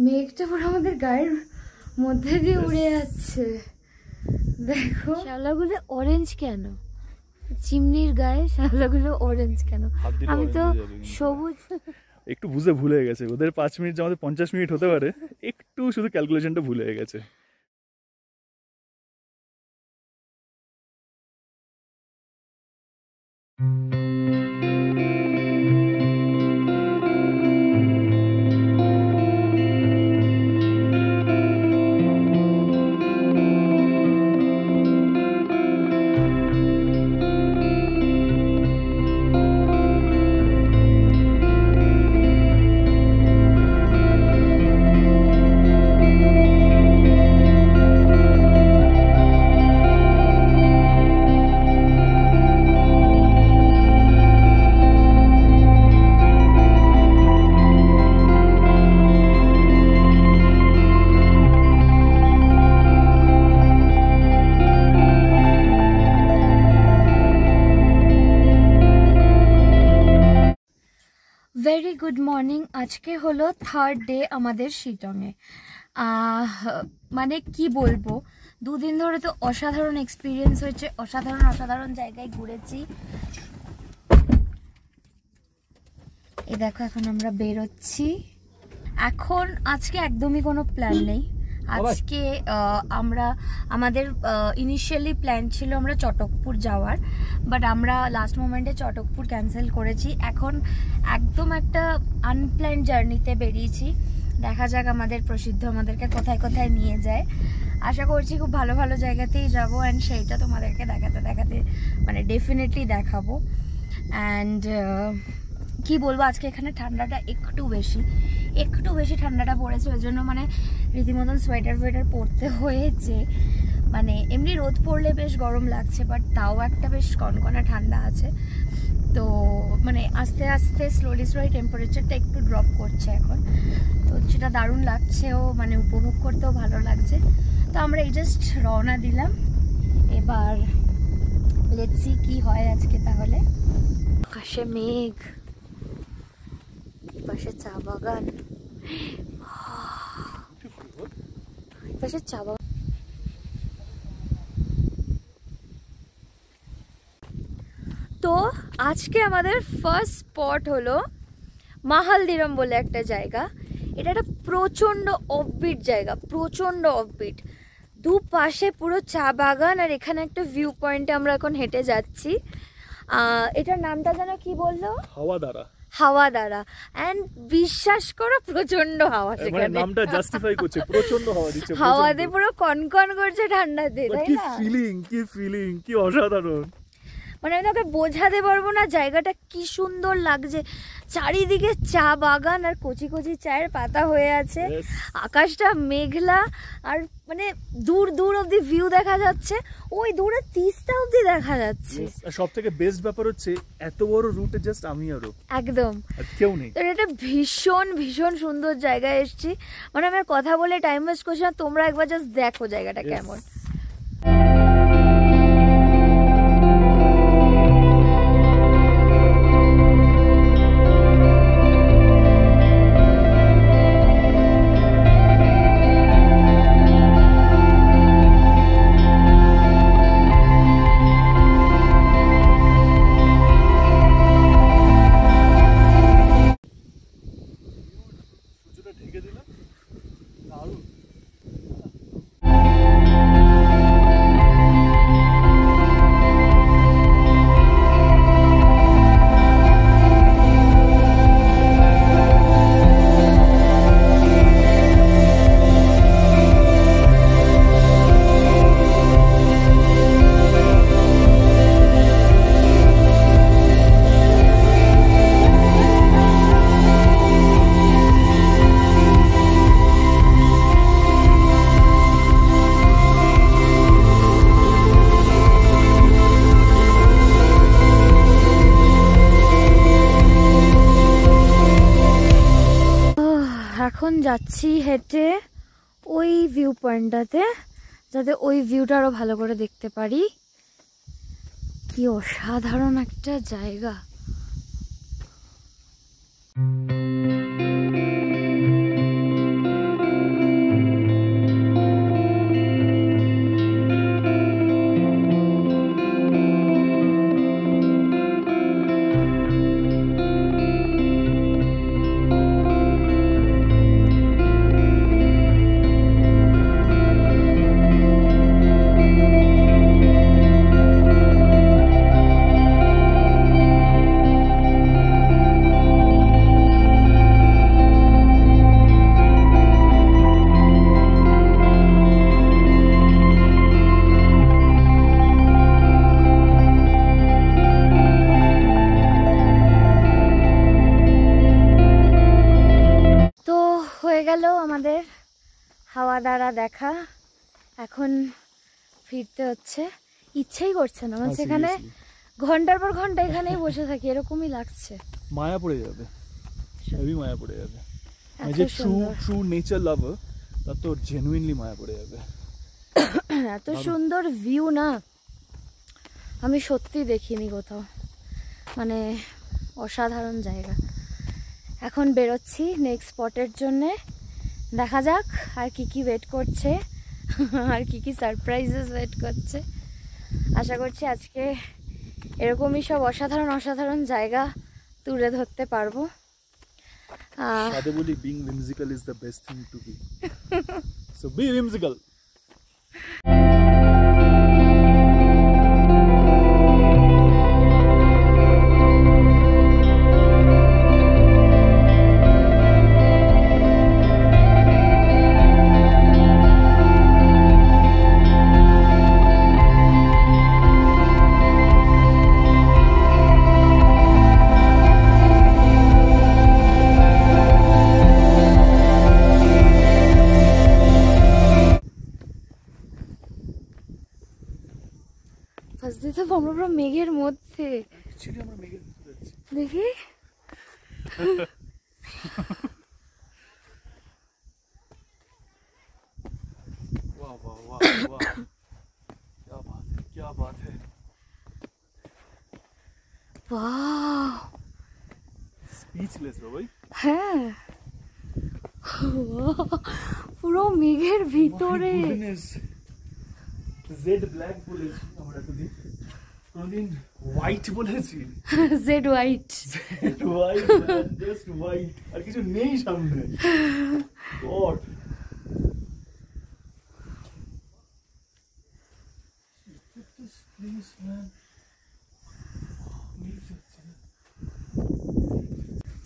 মেঘটা পুরো আমাদের গায়ের মধ্যে দিয়ে উড়ে যাচ্ছে। দেখো শ্যাওলাগুলো অরেঞ্জ কেন? চিমনির গায়ে শ্যাওলাগুলো অরেঞ্জ কেন? আমি তো সবুজ। একটু বুঝে ভুলে গেছে, ওদের 5 মিনিট যে আমাদের 50 মিনিট হতে পারে, একটু শুধু ক্যালকুলেশনটা ভুলে গেছে। Very good morning. আজকে হলো 3rd ডে আমাদের শিলংয়ে। মানে কি বলবো, 2 দিন ধরে তো অসাধারণ এক্সপিরিয়েন্স হয়েছে, অসাধারণ জায়গায় ঘুরেছি। এই দেখো এখন আমরা বেরোচ্ছি। এখন আজকে একদমই কোনো প্ল্যান নেই। আজকে আমাদের ইনিশিয়ালি প্ল্যান ছিল আমরা চটকপুর যাওয়ার, বাট আমরা লাস্ট মোমেন্টে চটকপুর ক্যান্সেল করেছি। এখন একদম একটা আনপ্ল্যান্ড জার্নিতে বেরিয়েছি। দেখা যাক আমাদের প্রসিদ্ধ আমাদেরকে কোথায় কোথায় নিয়ে যায়। আশা করছি খুব ভালো ভালো জায়গাতেই যাবো, অ্যান্ড সেইটা তোমাদেরকে দেখাতে মানে ডেফিনেটলি দেখাবো। অ্যান্ড কি বলবো, আজকে এখানে ঠান্ডাটা একটু বেশি ঠান্ডাটা পড়েছে, ওই জন্য মানে রীতিমতন সোয়েটার পরতে হয়েছে। মানে এমনি রোদ পড়লে বেশ গরম লাগছে, বাট তাও একটা বেশ কনকনা ঠান্ডা আছে। তো মানে আস্তে আস্তে স্লোলি টেম্পারেচারটা একটু ড্রপ করছে এখন, তো সেটা দারুণ লাগছেও, মানে উপভোগ করতেও ভালো লাগছে। তো আমরা এই জাস্ট রওনা দিলাম, এবার লেটস সি কি হয় আজকে। তাহলে আকাশে মেঘ, পাশে চা বাগান, পাশে চা বাগান। তো আজকে আমাদের ফার্স্ট স্পট হলো মাহালদিরাম বলে একটা জায়গা। এটা একটা প্রচন্ড অফবিট জায়গা, দুপাশে পুরো চা বাগান, আর এখানে একটা ভিউ পয়েন্টে আমরা এখন হেঁটে যাচ্ছি। এটার নামটা যেন কি বললো? হাওয়াদারা। এন্ড বিশ্বাস করো প্রচন্ড হাওয়া, সেখানে নামটা জাস্টিফাই করছে, প্রচন্ড হাওয়া দিচ্ছে, হাওয়াতে পুরো কনকন করছে ঠান্ডাতে, তাই না? কি ফিলিং, কি অসাধারণ, মানে আমি তোকে বোঝাতে পারবো না জায়গাটা কি সুন্দর লাগছে। চারিদিকে চা বাগান আর কচি কচি চায়ের পাতা হয়ে আছে, আকাশটা মেঘলা, আর মানে দূর অব্দি ভিউ দেখা যাচ্ছে, ওই দূরে তিস্তা অব্দি দেখা যাচ্ছে। সব থেকে বেস্ট ব্যাপার হচ্ছে এত বড় রুটে জাস্ট আমি আরো একদম কেউ নেই। এটা ভীষণ সুন্দর জায়গায় এসেছি। মানে আমি কথা বলে টাইম ওয়েস্ট করছি না, তোমরা একবার জাস্ট দেখো জায়গাটা কেমন। এখন যাচ্ছি হেঁটে ওই ভিউ পয়েন্টটাতে, যাতে ওই ভিউটা আরো ভালো করে দেখতে পারি। কি অসাধারণ একটা জায়গা। আমাদের হাওয়া দ্বারা দেখা। এখন ফিরতে হচ্ছে, ইচ্ছেই করছে না আমার, সেখানে ঘন্টার পর ঘন্টা এখানেই বসে থাকি, এরকমই লাগছে। মায়া পড়ে যাবে, হেভি মায়া পড়ে যাবে। যে ট্রু নেচার লাভার, তার তো জেনুইনলি মায়া পড়ে যাবে। এত সুন্দর ভিউ না আমি সত্যি দেখিনি কোথাও, মানে অসাধারণ জায়গা। এখন বেরোচ্ছি নেক্সট স্পটের জন্যে, দেখা যাক আর কি কি ওয়েট করছে, আর কি কি সারপ্রাইজেস ওয়েট করছে। আশা করছি আজকে এরকমই সব অসাধারণ অসাধারণ জায়গা তুলে ধরতে পারবো। সাথে বলি, being whimsical is the best thing to be. So be whimsical. তো আমরা পুরো মেঘের মধ্যে, দেখি হ্যাঁ পুরো মেঘের ভিতরে। জেড ব্ল্যাক বলেছি আমরা, এতদিন কোনদিন হোয়াইট বলেছি? Z white, Z white, just white, আর কিছু নেই সামনে। গড,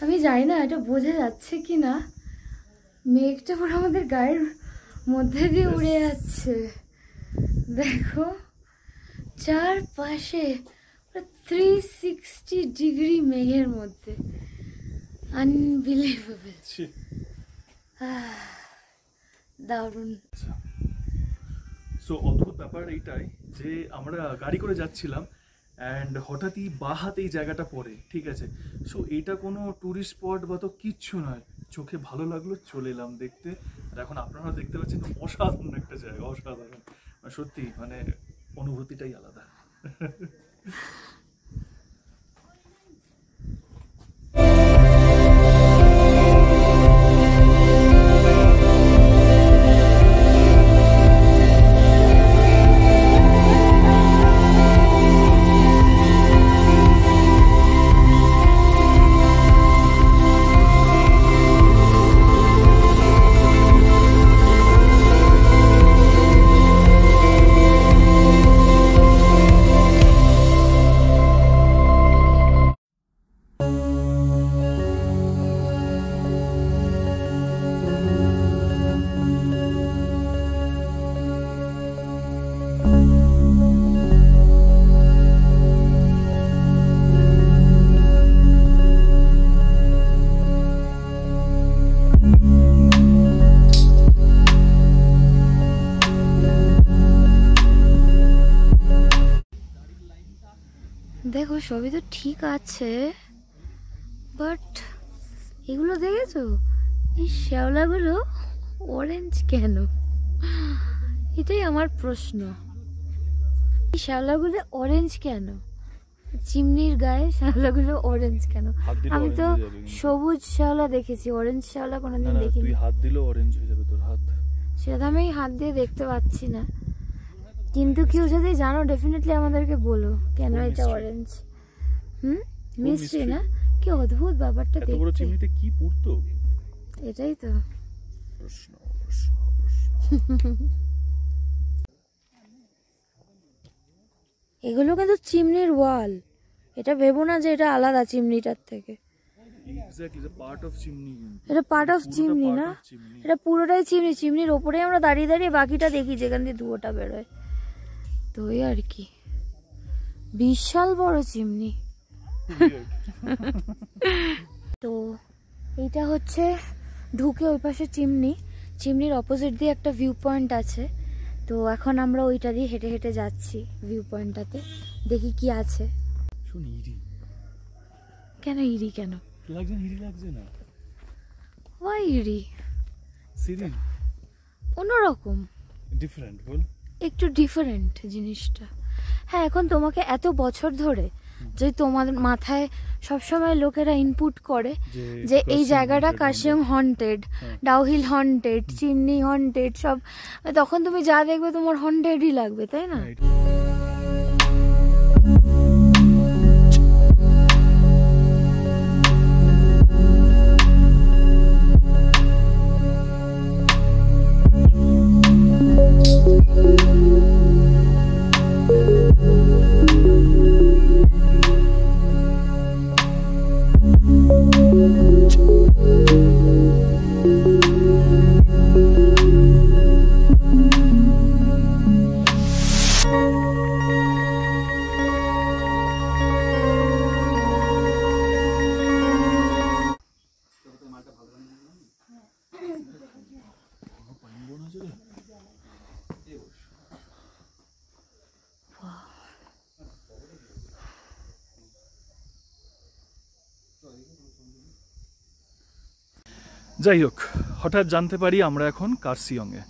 আমি জানি না এটা বোঝা যাচ্ছে কি না, মেঘটা পুরো আমাদের গায়ের মধ্যে দিয়ে উড়ে যাচ্ছে। দেখো চারপাশে 360 ডিগ্রি মেঘের মধ্যে, আনবিলিভেবল, দারুণ। সো অদ্ভুত ব্যাপার এইটাই যে আমরা গাড়ি করে যাচ্ছিলাম অ্যান্ড হঠাৎই বাঁ হাতে এই জায়গাটা পড়ে, ঠিক আছে। সো এটা কোনো ট্যুরিস্ট স্পট বা তো কিচ্ছু নয়, চোখে ভালো লাগলো, চলে এলাম দেখতে। আর এখন আপনারা দেখতে পাচ্ছেন অসাধারণ একটা জায়গা, অসাধারণ সত্যি, মানে অনুভূতিটাই আলাদা। দেখো সবই তো ঠিক আছে, বাট এগুলো দেখেছো, এই শ্যাওলাগুলো অরেঞ্জ কেন? এটাই আমার প্রশ্ন, এই শ্যাওলাগুলো অরেঞ্জ কেন? চিমনির গায়ে শ্যাওলাগুলো অরেঞ্জ কেন? আমি তো সবুজ শ্যাওলা দেখেছি, অরেঞ্জ শ্যাওলা কোনোদিন দেখিনি। তুই হাত দিলেও অরেঞ্জ হয়ে যাবে তোর হাত। সেটা আমি হাত দিয়ে দেখতে পাচ্ছি না, কিন্তু কেউ যদি জানো ডেফিনেটলি আমাদেরকে বলো কেন এটা অরেঞ্জ। মিষ্টি না? কি অদ্ভুত ব্যাপারটা দেখতে। এত বড় চিমনিতে কি পুড়তো? এটাই তো প্রশ্ন। এগুলো কিন্তু চিমনির ওয়াল, এটা ভেবো না যে এটা আলাদা চিমনিটার থেকে। এটা পার্ট অফ চিমনি না, এটা পুরোটাই চিমনি। চিমনির ওপরে আমরা দাঁড়িয়ে দাঁড়িয়ে বাকিটা দেখি যেখান দিয়ে ধুয়োটা বেরোয়, তো ওই আর কি। বিশাল বড় চিমনি। তো এইটা হচ্ছে ঢুকে ওই পাশে চিমনি, চিমনির অপোজিট দিয়ে একটা ভিউ পয়েন্ট আছে, তো এখন আমরা ওইটা দিয়ে হেঁটে হেঁটে যাচ্ছি ভিউ পয়েন্টটাতে, দেখি কি আছে। শুন ইরি কেন ইরি? কেন লাগছে? ইরি লাগছে না? ওয়াই ইরি? সিরিন অন্যরকম, ডিফারেন্ট বল। একটু ডিফারেন্ট জিনিসটা। হ্যাঁ, এখন তোমাকে এত বছর ধরে যে তোমার মাথায় সবসময় লোকেরা ইনপুট করে যে এই জায়গাটা Kurseong haunted, Dowhill haunted, chimney haunted, সব, তখন তুমি যা দেখবে তোমার হন্টেডই লাগবে, তাই না? যাই হোক, হঠাৎ জানতে পারি আমরা এখন কার্শিয়ংয়ে।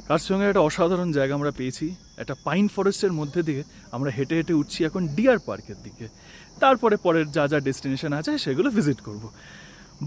কার্শিয়ংয়ের একটা অসাধারণ জায়গা আমরা পেয়েছি। একটা পাইন ফরেস্টের মধ্যে দিয়ে আমরা হেঁটে হেঁটে উঠছি এখন ডিয়ার পার্কের দিকে। তারপরে পরের যা যা ডেস্টিনেশন আছে সেগুলো ভিজিট করব।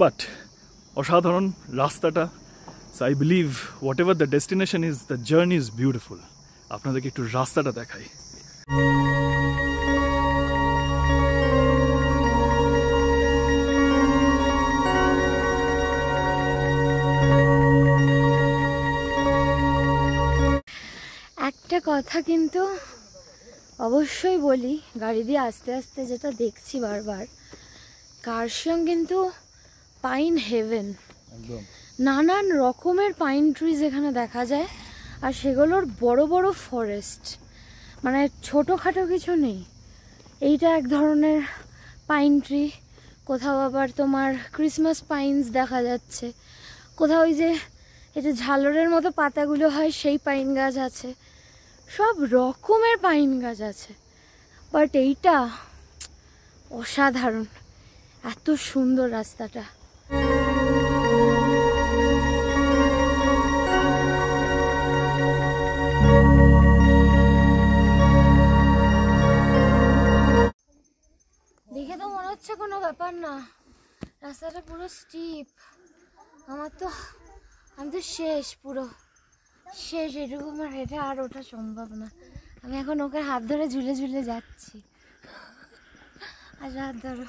বাট অসাধারণ রাস্তাটা। So I believe what ever the destination is, the journey is beautiful. আপনাদেরকে একটু রাস্তাটা দেখাই। একটা কথা কিন্তু অবশ্যই বলি, গাড়ি দিয়ে আস্তে আস্তে যেটা দেখছি বারবার, কার্শিয়ং কিন্তু পাইন হেভেন। নানান রকমের পাইন ট্রিজ এখানে দেখা যায়, আর সেগুলোর বড় বড় ফরেস্ট, মানে ছোটোখাটো কিছু নেই। এইটা এক ধরনের পাইন ট্রি, কোথাও আবার তোমার ক্রিসমাস পাইনস দেখা যাচ্ছে, কোথাও ওই যে এটা ঝালরের মতো পাতাগুলো হয় সেই পাইন গাছ আছে, সব রকমের পাইন গাছ আছে। বাট এইটা অসাধারণ, এত সুন্দর রাস্তাটা। দেখে তো মনে হচ্ছে কোনো ব্যাপার না, রাস্তাটা পুরো স্টিপ। আমি তো শেষ, পুরো শেষ। এটুকু আমার হেঁটে আর ওঠা সম্ভব না। আমি এখন ওকে হাত ধরে ঝুলে ঝুলে যাচ্ছি। আর হাত ধরো।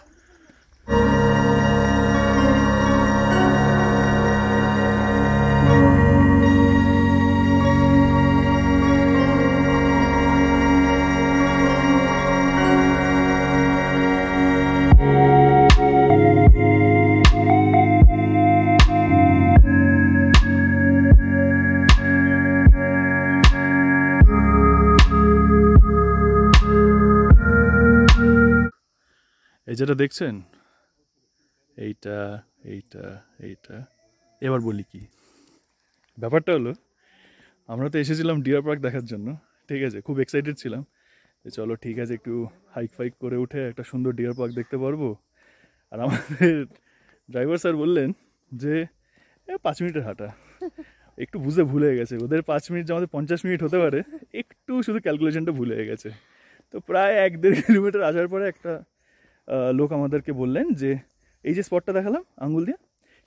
এই যেটা দেখছেন, এইটা এইটা এইটা, এবার বলি কি ব্যাপারটা হলো, আমরা তো এসেছিলাম ডিয়ার পার্ক দেখার জন্য, ঠিক আছে, খুব এক্সাইটেড ছিলাম যে চলো ঠিক আছে একটু হাইক ফাইক করে উঠে একটা সুন্দর ডিয়ার পার্ক দেখতে পারবো। আর আমাদের ড্রাইভার স্যার বললেন যে 5 মিনিটের হাঁটা। একটু বুঝে ভুলে গেছে, ওদের 5 মিনিট যে আমাদের 50 মিনিট হতে পারে, একটু শুধু ক্যালকুলেশনটা ভুলে গেছে। তো প্রায় 1-1.5 কিলোমিটার আসার পরে একটা লোক আমাদেরকে বললেন যে এই যে স্পটটা দেখালাম আঙ্গুল দিয়ে,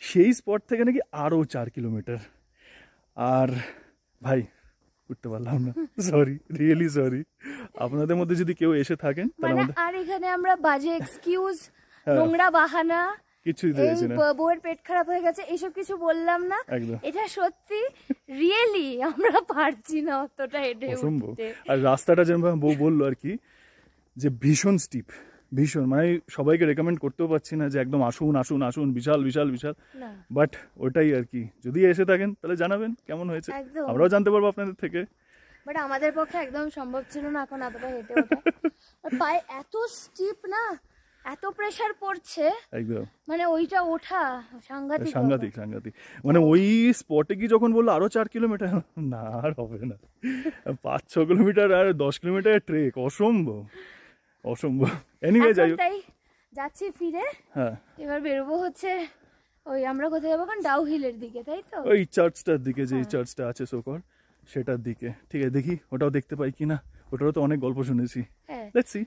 সেই স্পট থেকে নাকি আরও 4 কিলোমিটার। আর ভাই উঠতে পারলাম না, সরি, রিয়েলি সরি। আপনাদের মধ্যে যদি কেউ এসে থাকেন তাহলে মানে আর এখানে আমরা বাজে এক্সকিউজ, নোংরা বাহানা, কিছুই দিয়েছি না, বউয়ের পেট খারাপ হয়ে গেছে, এইসব কিছু বললাম না। এটা সত্যি, রিয়েলি আমরা পারছি না অতটা হেঁটে উঠতে। আর রাস্তাটা যেরকম বউ বললো আর কি, যে ভীষণ স্টিপ, ভীষণ, মানে সবাইকে রেকমেন্ড করতেও পারছি না যে একদম আসুন আসুন আসুন, বিশাল বিশাল বিশাল। বাট ওটাই আর কি, যদি এসে থাকেন তাহলে জানাবেন কেমন হয়েছে, আমরাও জানতে পারবো আপনাদের থেকে। বাট আমাদের পক্ষে একদম সম্ভব ছিল না এখন এতটা হেঁটে ওঠা। আর পায়ে এত স্টিপ না, এত প্রেসার পড়ছে একদম, মানে ওইটা ওঠা সাংঘাতিক সাংঘাতিক সাংঘাতিক। মানে ওই স্পটে কি যখন বললো আরো 4 কিলোমিটার, না আর হবে না, 5-6 কিলোমিটার আর 10 কিলোমিটার ট্রেক, অসম্ভব অসম্ভব। এনিওয়ে যাই হোক, তাই যাচ্ছি ফিরে। হ্যাঁ এবার বেরোবো হচ্ছে ওই আমরা কোথায় যাবো এখন, ডাউ হিলের দিকে, তাই তো? ওই চার্চটার দিকে, যে চার্চটা আছে সোকর সেটার দিকে। ঠিক আছে, দেখি ওটাও দেখতে পাই কিনা, ওটারও তো অনেক গল্প শুনেছি। হ্যাঁ লেটস সি।